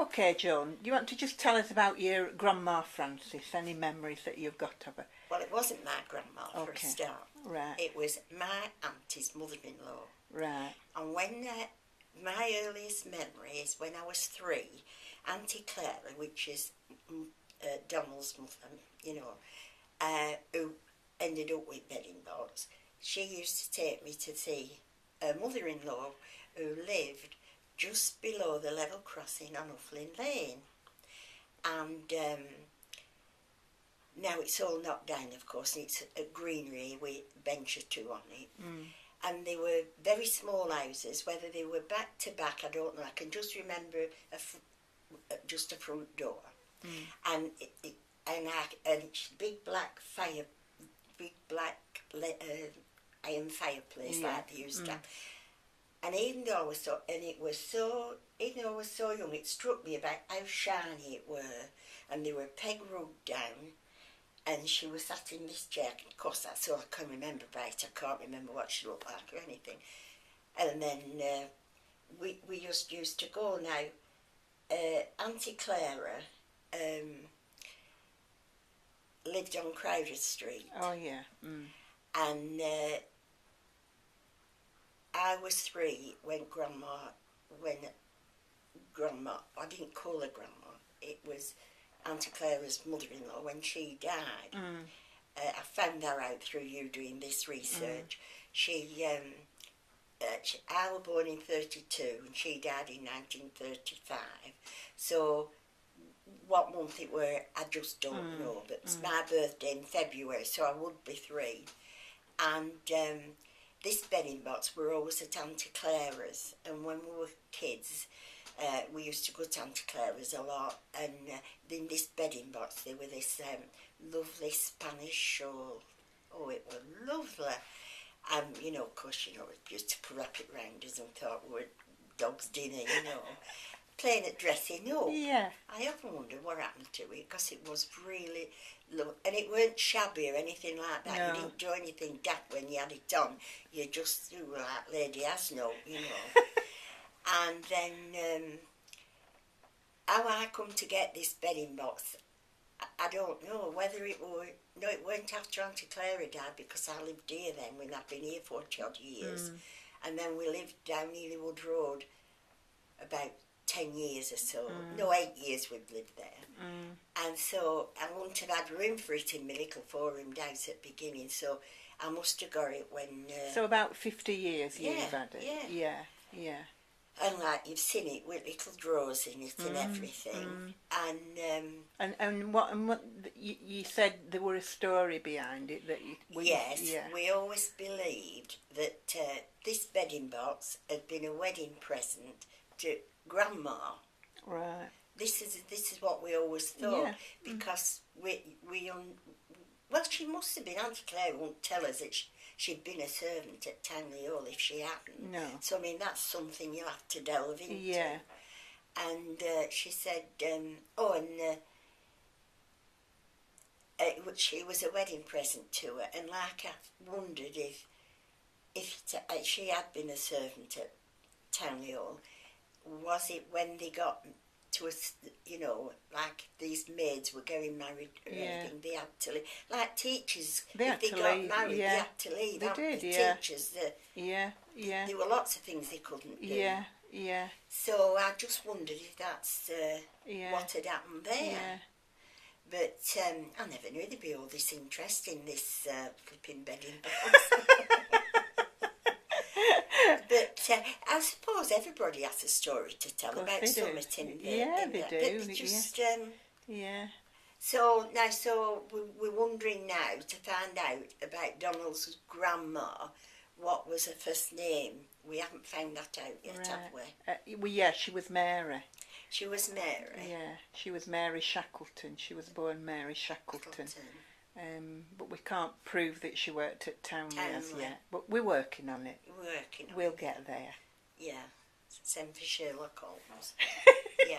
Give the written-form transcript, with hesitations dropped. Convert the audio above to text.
Okay, Joan, do you want to just tell us about your Grandma Frances, any memories that you've got of her? Well, it wasn't my grandma for a start. Right. It was my auntie's mother-in-law. Right. And when my earliest memory is when I was 3, Auntie Clara, which is Donald's mother, who ended up with bedding box, she used to take me to see her mother-in-law who lived just below the level crossing on Ufflin Lane. And now it's all knocked down, of course, and it's a greenery with a bench or two on it. And they were very small houses, whether they were back to back, I don't know. I can just remember just a front door. And it's big black iron fireplace like they used to have. And even though I was so young, it struck me about how shiny it were. And they were peg rugged down, and she was sat in this chair. Of course, that's all I can remember about it. I can't remember what she looked like or anything. And then we just used to go now. Auntie Clara lived on Crowder Street. Oh, yeah. And I was 3 when Grandma, I didn't call her Grandma, it was Auntie Clara's mother-in-law, when she died. I found that out through you doing this research. I was born in 32 and she died in 1935. So what month it were, I just don't know. But it's my birthday in February, so I would be 3. And this bedding box were always at Auntie Clara's, and when we were kids, we used to go to Auntie Clara's a lot, and in this bedding box there were this lovely Spanish shawl. Oh, it was lovely. Of course, we used to wrap it round us and thought we were dog's dinner, Playing at dressing up. Yeah. I often wondered what happened to it, because it was really lovely. And it weren't shabby or anything like that. No. You didn't do anything daft when you had it on. You were like Lady Asno, And then how I come to get this bedding box, I don't know. Whether it weren't after Auntie Clara died, because I lived here then, when I've been here 40 odd years. And then we lived down Neelywood Road about 10 years or so. No, 8 years we've lived there. And so I wouldn't have had room for it in my little 4-roomed house at the beginning, so I must have got it when... so about 50 years you've had it? Yeah. And like you've seen it with little drawers in it and everything. And what you said there were a story behind it that we always believed that this bedding box had been a wedding present to Grandma. Right. This is what we always thought, because she must have been. Auntie Claire won't tell us that she'd been a servant at Towneley Hall if she hadn't. No. So I mean that's something you'll have to delve into. Yeah. And she said, she was a wedding present to her, and like I wondered if she had been a servant at Towneley Hall. Was it when they got to us, like these maids were getting married or anything, they had to leave. Like teachers, if they got married, they had to leave. They did, Teachers, yeah. There were lots of things they couldn't do. Yeah. So I just wondered if that's what had happened there. Yeah. But I never knew there'd be all this interest in this flipping bedding box. But I suppose everybody has a story to tell about something. They do. But just, So So we're wondering now to find out about Donald's grandma. What was her first name? We haven't found that out yet, have we? She was Mary. She was Mary? Yeah, she was Mary Shackleton. She was born Mary Shackleton. But we can't prove that she worked at Townley as yet. But we're working on it. We'll get there. Yeah. Same for Sherlock Holmes. Yeah.